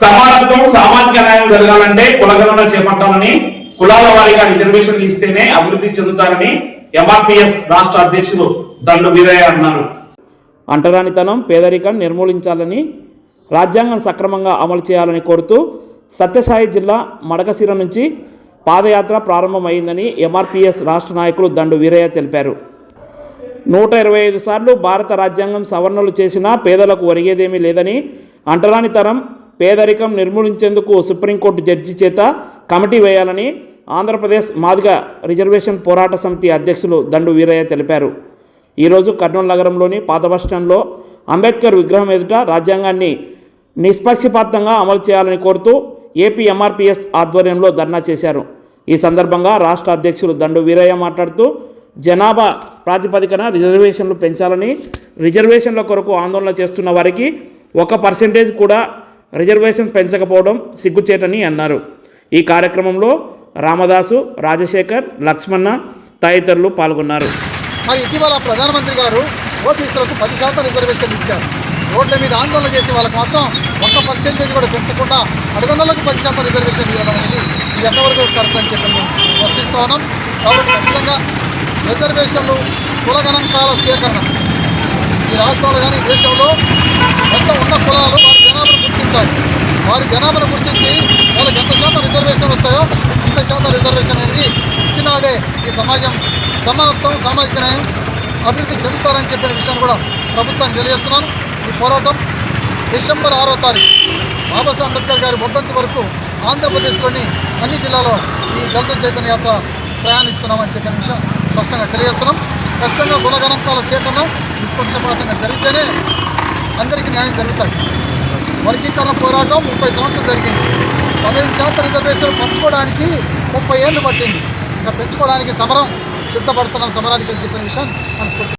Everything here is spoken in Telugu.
సమానత్వం సామాజిక న్యాయం జరగాలంటే కులగణన చేపట్టాలని, కులాల వారీగా రిజర్వేషన్లు ఇస్తేనే అభివృద్ధి చెందుతారని ఎంఆర్పీఎస్ రాష్ట్ర అధ్యక్షులు దండు వీరయ్య అన్నారు. అంటరానితనం, పేదరికం నిర్మూలించాలని, రాజ్యాంగం సక్రమంగా అమలు చేయాలని కోరుతూ సత్యసాయి జిల్లా మడకశిర నుంచి పాదయాత్ర ప్రారంభమైందని ఎంఆర్పీఎస్ రాష్ట్ర నాయకులు దండు వీరయ్య తెలిపారు. 125 సార్లు భారత రాజ్యాంగం సవరణలు చేసినా పేదలకు ఒరిగేదేమీ లేదని, అంటరానితనం, పేదరికం నిర్మూలించేందుకు సుప్రీంకోర్టు జడ్జి చేత కమిటీ వేయాలని ఆంధ్రప్రదేశ్ మాదిగ రిజర్వేషన్ పోరాట సమితి అధ్యక్షులు దండు వీరయ్య తెలిపారు. ఈరోజు కర్నూలు నగరంలోని పాత బస్టాండ్లో అంబేద్కర్ విగ్రహం ఎదుట రాజ్యాంగాన్ని నిష్పక్షపాతంగా అమలు చేయాలని కోరుతూ ఏపీ ఎంఆర్పీఎస్ ఆధ్వర్యంలో ధర్నా చేశారు. ఈ సందర్భంగా రాష్ట్ర అధ్యక్షులు దండు వీరయ్య మాట్లాడుతూ జనాభా ప్రాతిపదికన రిజర్వేషన్లు పెంచాలని, రిజర్వేషన్ల కొరకు ఆందోళన చేస్తున్న వారికి 1% కూడా రిజర్వేషన్ పెంచకపోవడం సిగ్గుచేటని అన్నారు. ఈ కార్యక్రమంలో రామదాసు, రాజశేఖర్, లక్ష్మణ తదితరులు పాల్గొన్నారు. మరి ఇటీవల ప్రధానమంత్రి గారు ఓబీసీలకు 10% రిజర్వేషన్లు ఇచ్చారు. రోడ్ల మీద ఆందోళన చేసే వాళ్ళకి మాత్రం 1% కూడా పెంచకుండా అడుగున్నలకు 10% రిజర్వేషన్లు ఇవ్వడం అనేది ఇది ఎంతవరకు కరెక్ట్ అని చెప్పి మేము ప్రశ్నిస్తూ ఉన్నాం. కాబట్టి ఖచ్చితంగా రిజర్వేషన్లు, కుల గణాంకాల సేకరణ ఈ రాష్ట్రంలో కానీ దేశంలో మొత్తం ఉన్న కులాలు వారి జనాభాను గుర్తించాలి. వారి జనాభాను గుర్తించి వాళ్ళకి ఎంత శాతం రిజర్వేషన్ వస్తాయో అంత శాతం రిజర్వేషన్ అనేది ఇచ్చినాడే ఈ సమాజం సమానత్వం, సామాజిక న్యాయం అభివృద్ధి చెందుతారని చెప్పిన విషయాన్ని కూడా ప్రభుత్వానికి తెలియజేస్తున్నాను. ఈ పోరాటం డిసెంబర్ 6వ తారీఖు బాబాసాహెబ్ అంబేద్కర్ గారి వర్ధంతి వరకు ఆంధ్రప్రదేశ్లోని అన్ని జిల్లాలో ఈ దళిత చైతన్య యాత్ర ప్రయాణిస్తున్నామని చెప్పిన విషయం స్పష్టంగా తెలియజేస్తున్నాం. ఖచ్చితంగా కుల గణాంకాల సేకరణ నిష్పక్షపాతంగా జరిగితేనే అందరికీ న్యాయం జరుగుతాయి. వర్గీకరణ పోరాటం 30 సంవత్సరాలు జరిగింది. 15% రిజర్వేషన్లు పంచుకోవడానికి 30 ఏళ్ళు పట్టింది. ఇంకా పెంచుకోవడానికి సిద్ధపడుతున్నాం సమరానికి అని చెప్పిన విషయాన్ని మనస్ఫూర్తి